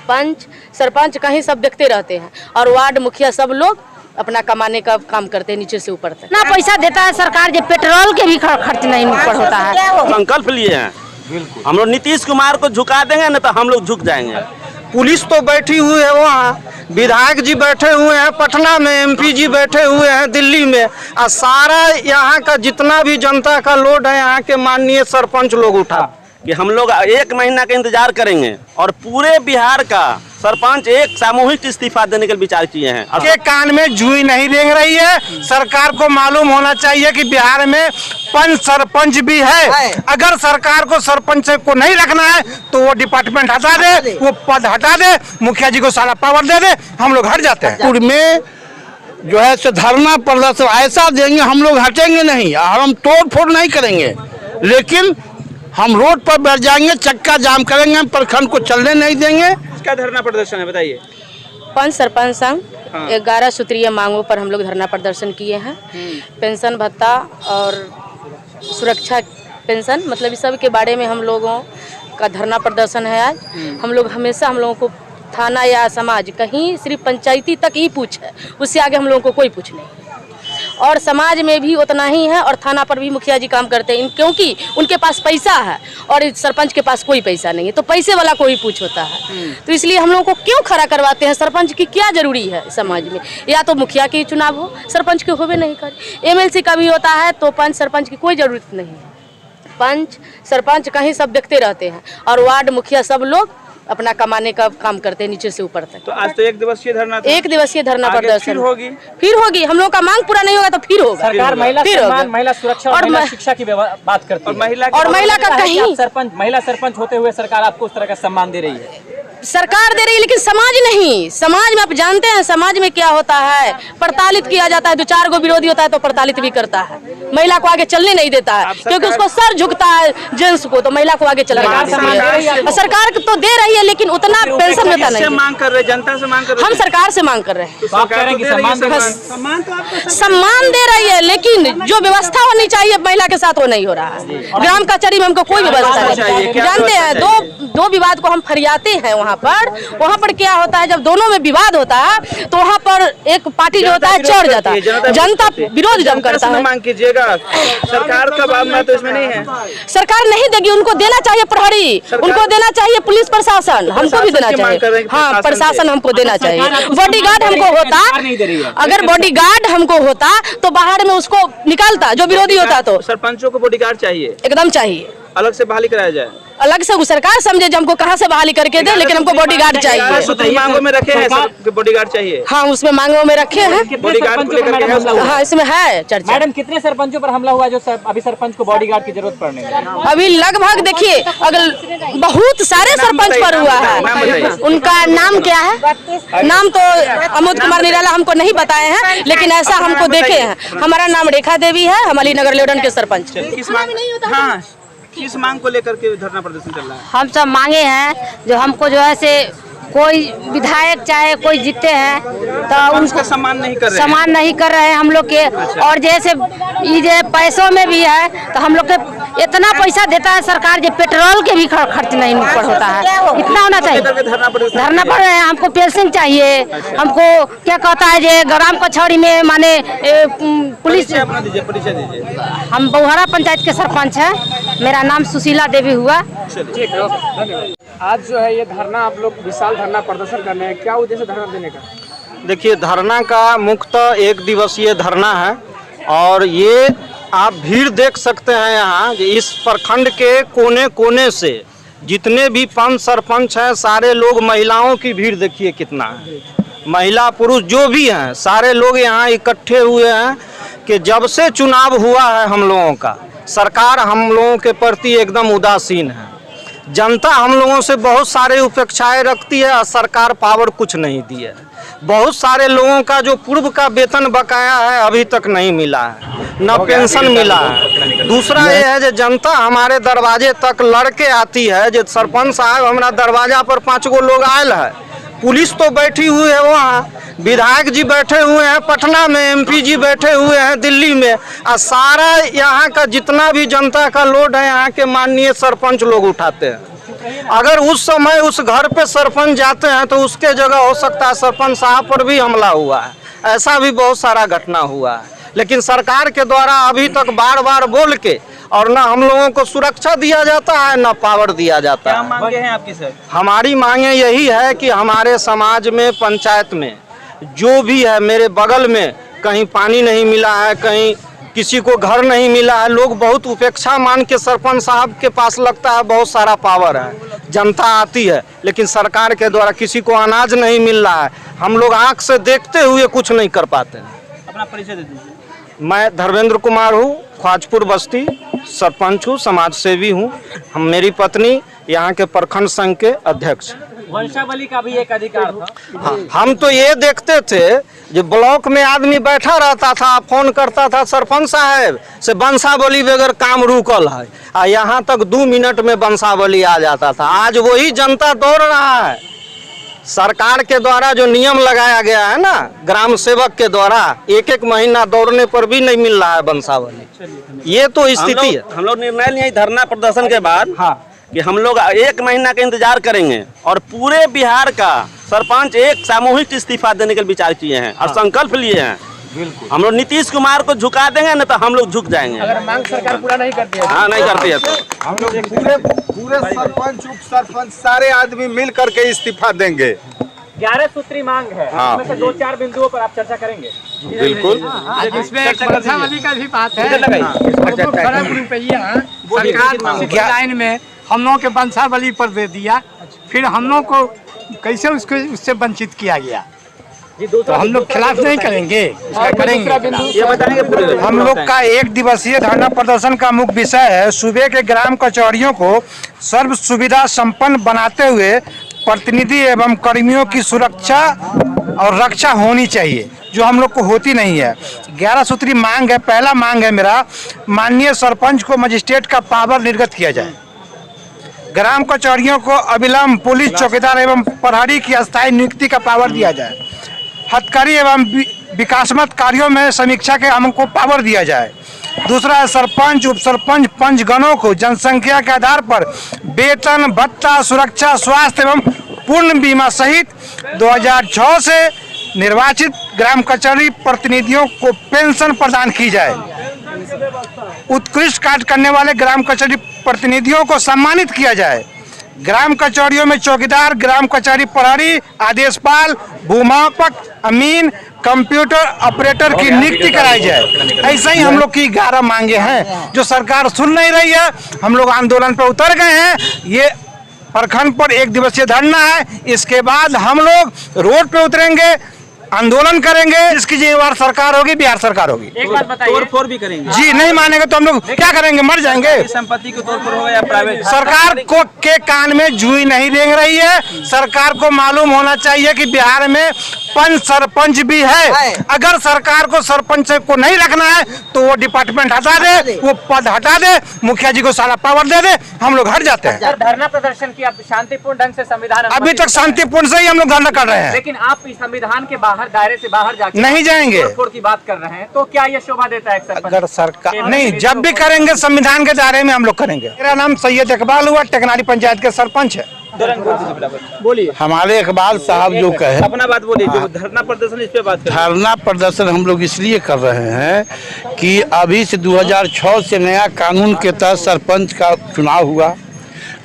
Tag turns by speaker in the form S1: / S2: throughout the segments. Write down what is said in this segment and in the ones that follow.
S1: पंच सरपंच कहीं सब देखते रहते हैं और वार्ड मुखिया सब लोग अपना कमाने का काम करते हैं नीचे से ऊपर तक।
S2: ना पैसा देता है सरकार, जो पेट्रोल के भी खर्च नहीं ऊपर होता है।
S3: संकल्प लिए हैं, हम लोग नीतीश कुमार को झुका देंगे ना तो हम लोग झुक जाएंगे।
S4: पुलिस तो बैठी हुई है वहाँ, विधायक जी बैठे हुए हैं पटना में, एमपी जी बैठे हुए हैं दिल्ली में, और सारा यहाँ का जितना भी जनता का लोड है यहाँ के माननीय सरपंच लोग उठा
S3: कि हम लोग 1 महीना का इंतजार करेंगे और पूरे बिहार का सरपंच एक सामूहिक इस्तीफा देने का विचार किए हैं।
S4: के कान में जुई नहीं रेंग रही है। सरकार को मालूम होना चाहिए कि बिहार में पंच सरपंच भी है। अगर सरकार को सरपंच को नहीं रखना है तो वो डिपार्टमेंट हटा दे, वो पद हटा दे, मुखिया जी को सारा पावर दे दे, हम लोग हट जाते हैं।
S5: में जो है से धरना प्रदर्शन ऐसा देंगे, हम लोग हटेंगे नहीं, हम तोड़ फोड़ नहीं करेंगे, लेकिन हम रोड पर बैठ जाएंगे, चक्का जाम करेंगे, प्रखंड को चलने नहीं देंगे।
S6: क्या धरना प्रदर्शन है बताइए?
S1: पंच सरपंच संघ 11 सूत्रीय मांगों पर हम लोग धरना प्रदर्शन किए हैं। पेंशन भत्ता और सुरक्षा पेंशन, मतलब इस सब के बारे में हम लोगों का धरना प्रदर्शन है आज। हम लोग हमेशा हम लोगों को थाना या समाज कहीं सिर्फ पंचायती तक ही पूछ है, उससे आगे हम लोगों को कोई पूछ नहीं। और समाज में भी उतना ही है और थाना पर भी मुखिया जी काम करते हैं, क्योंकि उनके पास पैसा है और सरपंच के पास कोई पैसा नहीं है, तो पैसे वाला कोई पूछ होता है। तो इसलिए हम लोगों को क्यों खड़ा करवाते हैं? सरपंच की क्या जरूरी है समाज में? या तो मुखिया के चुनाव हो, सरपंच के होवे नहीं करे। एमएलसी का भी होता है तो पंच सरपंच की कोई जरूरत नहीं है। पंच सरपंच कहीं सब देखते रहते हैं और वार्ड मुखिया सब लोग अपना कमाने का काम करते हैं नीचे से ऊपर तक।
S6: तो आज तो 1 दिवसीय धरना था।
S1: 1 दिवसीय धरना प्रदर्शन
S6: फिर
S1: होगी। हम लोग का मांग पूरा नहीं होगा तो फिर होगा।
S7: सरकार महिला सम्मान, महिला सुरक्षा और महिला शिक्षा की बात करती है
S6: और
S1: महिला का कहीं
S7: सरपंच, महिला सरपंच होते हुए सरकार आपको उस तरह का सम्मान दे रही है।
S1: सरकार दे रही है लेकिन समाज नहीं। समाज में आप जानते हैं समाज में क्या होता है, प्रताड़ित किया जाता है। 2-4 गो विरोधी होता है तो प्रताड़ित भी करता है, महिला को आगे चलने नहीं देता है, क्योंकि उसको सर झुकता है जेंट्स को, तो महिला को आगे चलने नहीं देती है। सरकार तो दे रही है लेकिन उतना पेंशन देता नहीं।
S6: मांग कर रहे, जनता से मांग कर रहे,
S1: हम सरकार से मांग कर रहे हैं।
S6: सम्मान
S1: दे रही है लेकिन जो व्यवस्था होनी चाहिए महिला के साथ वो नहीं हो रहा है। ग्राम कचहरी में हमको कोई व्यवस्था नहीं। जानते हैं दो विवाद को हम फरियाते हैं वहाँ पर क्या होता है, जब दोनों में विवाद होता है तो वहाँ पर एक पार्टी जो होता है चढ़ जाता है, जनता विरोध जब करता है।
S6: मांग कीजिएगा, सरकार का भावना तो इसमें नहीं है।
S1: सरकार नहीं देगी, उनको देना चाहिए प्रहरी, उनको देना चाहिए पुलिस प्रशासन, हमको भी देना चाहिए। हाँ, प्रशासन हमको देना चाहिए। बॉडीगार्ड हमको होता, अगर बॉडीगार्ड हमको होता तो बाहर में उसको निकालता जो विरोधी होता। तो
S6: सरपंचों को बॉडीगार्ड चाहिए,
S1: एकदम चाहिए।
S6: अलग से बहाली कराया जाए,
S1: अलग से सरकार समझे जब हमको कहाँ से बहाली करके दे, लेकिन हमको बॉडीगार्ड चाहिए।
S6: मांगों में रखे हैं बॉडीगार्ड चाहिए।
S1: हाँ, उसमें मांगों में रखे हैं
S6: बॉडीगार्ड को लेकर।
S1: हाँ, इसमें है चर्चा।
S7: मैडम, कितने सरपंचों पर हमला हुआ जो अभी सरपंच को बॉडीगार्ड की जरूरत पड़ने लगी?
S1: अभी लगभग देखिए अगर बहुत सारे सरपंच पर हुआ है। उनका नाम क्या है? नाम तो अमोद कुमार निराला हमको नहीं बताए हैं, लेकिन ऐसा हमको देखे हैं। हमारा नाम रेखा देवी है, हम अली नगर लेडन के सरपंच।
S6: किस मांग को लेकर के धरना प्रदर्शन चल रहा है?
S2: हम सब मांगे हैं जो हमको जो है से कोई विधायक चाहे कोई जीते हैं तो उनको
S6: सम्मान नहीं
S2: कर रहे हैं हम लोग के। और जैसे ये पैसों में भी है तो हम लोग के इतना पैसा देता है सरकार, जो पेट्रोल के भी खर्च नहीं ऊपर होता है। इतना होना चाहिए। धरना पड़ रहे हैं, हमको पेंशन चाहिए। हमको क्या कहता है जे ग्राम कचहरी में माने पुलिस। हम बहुहरा पंचायत के सरपंच हैं, मेरा नाम सुशीला देवी हुआ।
S8: आज जो है ये धरना आप लोग विशाल धरना प्रदर्शन करने हैं, क्या उद्देश्य धरना देने का?
S4: देखिए, धरना का मुख्यतः 1 दिवसीय धरना है और ये आप भीड़ देख सकते हैं यहाँ। इस प्रखंड के कोने कोने से जितने भी पंच सरपंच हैं सारे लोग, महिलाओं की भीड़ देखिए कितना है, महिला पुरुष जो भी हैं सारे लोग यहाँ इकट्ठे हुए हैं कि जब से चुनाव हुआ है हम लोगों का, सरकार हम लोगों के प्रति एकदम उदासीन है। जनता हम लोगों से बहुत सारे अपेक्षाएं रखती है और सरकार पावर कुछ नहीं दी है। बहुत सारे लोगों का जो पूर्व का वेतन बकाया है अभी तक नहीं मिला है, न पेंशन मिला है। दूसरा ये है जो जनता हमारे दरवाजे तक लड़के आती है, जो सरपंच साहब हमारा दरवाजा पर 5 गो लोग आयल है, पुलिस तो बैठी हुई है वहाँ, विधायक जी बैठे हुए हैं पटना में, एमपी जी बैठे हुए हैं दिल्ली में, और सारा यहाँ का जितना भी जनता का लोड है यहाँ के माननीय सरपंच लोग उठाते हैं। अगर उस समय उस घर पे सरपंच जाते हैं तो उसके जगह हो सकता है सरपंच साहब पर भी हमला हुआ है, ऐसा भी बहुत सारा घटना हुआ है। लेकिन सरकार के द्वारा अभी तक बार बार बोल के और ना हम लोगों को सुरक्षा दिया जाता है ना पावर दिया जाता
S6: क्या
S4: है।
S6: मांगे हैं आपकी सर?
S4: हमारी मांगे यही है कि हमारे समाज में, पंचायत में जो भी है, मेरे बगल में कहीं पानी नहीं मिला है, कहीं किसी को घर नहीं मिला है, लोग बहुत उपेक्षा मान के सरपंच साहब के पास लगता है बहुत सारा पावर है, जनता आती है लेकिन सरकार के द्वारा किसी को अनाज नहीं मिल रहा है। हम लोग आंख से देखते हुए कुछ नहीं कर पाते हैं।
S6: अपना परिचय दे दीजिए।
S4: मैं धर्मेंद्र कुमार हूँ, ख्वाजपुर बस्ती सरपंच हूँ, समाज सेवी हूँ। मेरी पत्नी यहाँ के प्रखंड संघ के अध्यक्ष हैं।
S7: वंशावली का भी एक अधिकार था।
S4: हाँ, हम तो ये देखते थे जो ब्लॉक में आदमी बैठा रहता था, फोन करता था सरपंच साहब से वंशावली बगैर काम रुकल है, और यहाँ तक 2 मिनट में वंशावली आ जाता था। आज वही जनता दौड़ रहा है। सरकार के द्वारा जो नियम लगाया गया है ना, ग्राम सेवक के द्वारा 1-1 महीना दौड़ने पर भी नहीं मिल रहा है वंशावली। ये तो स्थिति है।
S3: हम लोग निर्णय लिए धरना प्रदर्शन के बाद कि हम लोग 1 महीना का इंतजार करेंगे और पूरे बिहार का सरपंच एक सामूहिक इस्तीफा देने का विचार किए हैं और संकल्प लिए हैं। हम लोग नीतीश कुमार को झुका देंगे ना तो हम लोग झुक जाएंगे
S8: अगर मांग सरकार पूरा नहीं करती है।
S3: हाँ, नहीं करती है तो
S9: हम लोग पूरे सरपंच, उप सरपंच सारे आदमी मिल करके इस्तीफा देंगे।
S7: 11 सूत्री मांग है,
S9: हाँ।
S7: इसमें से 2-4 बिंदुओं पर आप चर्चा करेंगे।
S9: बिल्कुल।
S8: इसमें वंशावली का भी बात है। सरकार लाइन में हम लोगों के वंशावली पर दे दिया, फिर हम लोग को कैसे उससे वंचित किया गया। तो हम लोग खिलाफ नहीं करेंगे, करेंगे।
S6: ये बताएंगे पूरे।
S10: हम लोग का 1 दिवसीय धरना प्रदर्शन का मुख्य विषय है सूबे के ग्राम कचहरियों को सर्व सुविधा संपन्न बनाते हुए प्रतिनिधि एवं कर्मियों की सुरक्षा और रक्षा होनी चाहिए, जो हम लोग को होती नहीं है। 11 सूत्री मांग है। पहला मांग है मेरा, माननीय सरपंच को मजिस्ट्रेट का पावर निर्गत किया जाए। ग्राम कचहरियों को अविलंब पुलिस चौकीदार एवं प्रहरी की अस्थायी नियुक्ति का पावर दिया जाए। हथकरी एवं विकासमत कार्यों में समीक्षा के हमको पावर दिया जाए। दूसरा है सरपंच, उप सरपंच, पंचगणों को जनसंख्या के आधार पर वेतन, भत्ता, सुरक्षा, स्वास्थ्य एवं पूर्ण बीमा सहित 2006 से निर्वाचित ग्राम कचहरी प्रतिनिधियों को पेंशन प्रदान की जाए। उत्कृष्ट कार्य करने वाले ग्राम कचहरी प्रतिनिधियों को सम्मानित किया जाए। ग्राम कचहरियों में चौकीदार, ग्राम कचहरी प्रहरी, आदेशपाल, भूमापक, अमीन, कंप्यूटर ऑपरेटर की नियुक्ति कराई जाए। ऐसा ही हम लोग की 11 मांगे हैं जो सरकार सुन नहीं रही है। हम लोग आंदोलन पर उतर गए हैं। ये प्रखंड पर 1 दिवसीय धरना है। इसके बाद हम लोग रोड पे उतरेंगे, आंदोलन करेंगे। इसकी जिम्मेवार सरकार होगी, बिहार सरकार होगी।
S7: एक बात बताइए,
S6: तोड़-फोड़ भी करेंगे
S10: जी, नहीं मानेंगे तो हम लोग क्या करेंगे, मर जाएंगे।
S6: संपत्ति को तोड़-फोड़ होगा या प्राइवेट?
S10: सरकार को के कान में जूई नहीं रेंग रही है। सरकार को मालूम होना चाहिए कि बिहार में पंच सरपंच भी है। अगर सरकार को सरपंच को नहीं रखना है तो वो डिपार्टमेंट हटा दे, वो पद हटा दे, मुखिया जी को सारा पावर दे दे, हम लोग हट जाते हैं।
S7: धरना प्रदर्शन की आप शांतिपूर्ण ढंग से संविधान
S10: अभी तक शांतिपूर्ण से ही हम लोग धरना कर रहे हैं,
S7: लेकिन आप इस संविधान के बाहर, दायरे से बाहर जाके
S10: नहीं जाएंगे।
S7: तोड़-फोड़ की बात कर रहे हैं, तो क्या ये शोभा देता है?
S10: अगर सरकार नहीं, जब भी करेंगे संविधान के दायरे में हम लोग करेंगे। मेरा नाम सैयद इकबाल हुआ, टेकनारी पंचायत के सरपंच है।
S6: बोलिए।
S5: हमारे इकबाल साहब जो कहे,
S6: अपना बात बोलिए। जो धरना प्रदर्शन, इस पे बात करें।
S5: धरना प्रदर्शन हम लोग इसलिए कर रहे हैं कि अभी से 2006 से नया कानून के तहत सरपंच का चुनाव हुआ,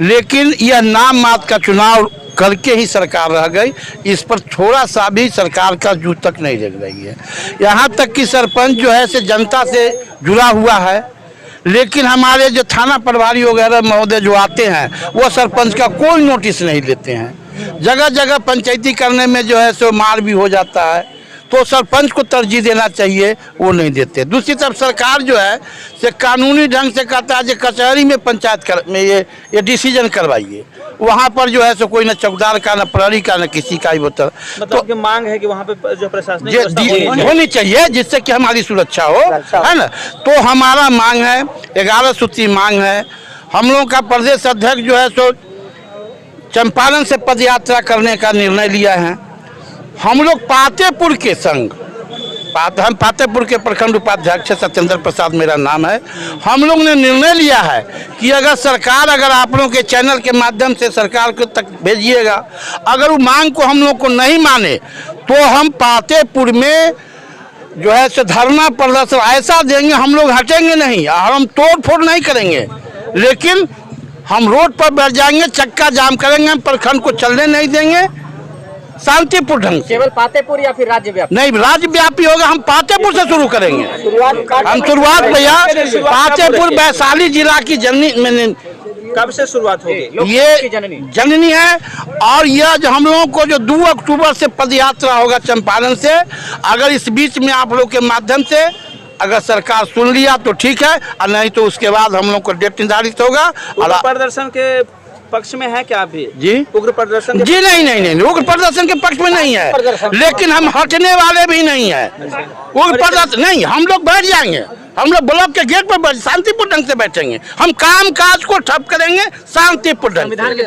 S5: लेकिन यह नाम मात्र का चुनाव करके ही सरकार रह गई। इस पर थोड़ा सा भी सरकार का जू तक नहीं लग रही है। यहाँ तक कि सरपंच जो है से जनता से जुड़ा हुआ है, लेकिन हमारे जो थाना प्रभारी वगैरह महोदय जो आते हैं वो सरपंच का कोई नोटिस नहीं लेते हैं। जगह जगह पंचायती करने में जो है सो मार भी हो जाता है, तो सरपंच को तरजीह देना चाहिए, वो नहीं देते। दूसरी तरफ सरकार जो है से कानूनी ढंग से कहता है कि कचहरी में पंचायत में ये डिसीजन करवाइए। वहाँ पर जो है सो कोई न चौकीदार का, न प्रहरी का, न किसी का ही होता।
S6: मतलब कि मांग है कि वहाँ पे जो प्रशासनिक
S5: होनी चाहिए जिससे कि हमारी सुरक्षा हो, है ना। तो हमारा मांग है, 11 सूत्री मांग है। हम लोगों का प्रदेश अध्यक्ष जो है सो चंपारण से पद यात्रा करने का निर्णय लिया है। हम लोग पातेपुर के संग हम फतेहपुर के प्रखंड उपाध्यक्ष सत्येंद्र प्रसाद मेरा नाम है। हम लोग ने निर्णय लिया है कि अगर सरकार आप लोगों के चैनल के माध्यम से सरकार को तक भेजिएगा, अगर वो मांग को हम लोग को नहीं माने तो हम फतेहपुर में जो है सो धरना प्रदर्शन ऐसा देंगे, हम लोग हटेंगे नहीं और हम तोड़ फोड़ नहीं करेंगे, लेकिन हम रोड पर बैठ जाएंगे, चक्का जाम करेंगे, प्रखंड को चलने नहीं देंगे शांतिपूर्ण ढंग से।
S7: केवल फतेहपुर या फिर राज्यव्यापी? नहीं,
S5: राज्यव्यापी होगा। हम फतेहपुर से शुरू करेंगे। हम शुरुआत भैया फतेहपुर वैशाली जिला की जननी
S6: कब से शुरुआत होगी?
S5: ये जननी है और यह जो हम लोगों को जो 2 अक्टूबर से पद यात्रा होगा चंपारण से, अगर इस बीच में आप लोग के माध्यम से अगर सरकार सुन लिया तो ठीक है, और नहीं तो उसके बाद हम लोग को डेट निर्धारित होगा।
S6: और प्रदर्शन के पक्ष में है क्या अभी?
S5: जी
S6: उग्र प्रदर्शन?
S5: जी नहीं, उग्र प्रदर्शन के पक्ष में नहीं है, लेकिन हम हटने वाले भी नहीं है। उग्र प्रदर्शन नहीं, हम लोग बैठ जाएंगे, हम लोग ब्लॉक के गेट पर शांतिपूर्ण ढंग से बैठेंगे, हम काम काज को ठप करेंगे शांतिपूर्ण ढंग से।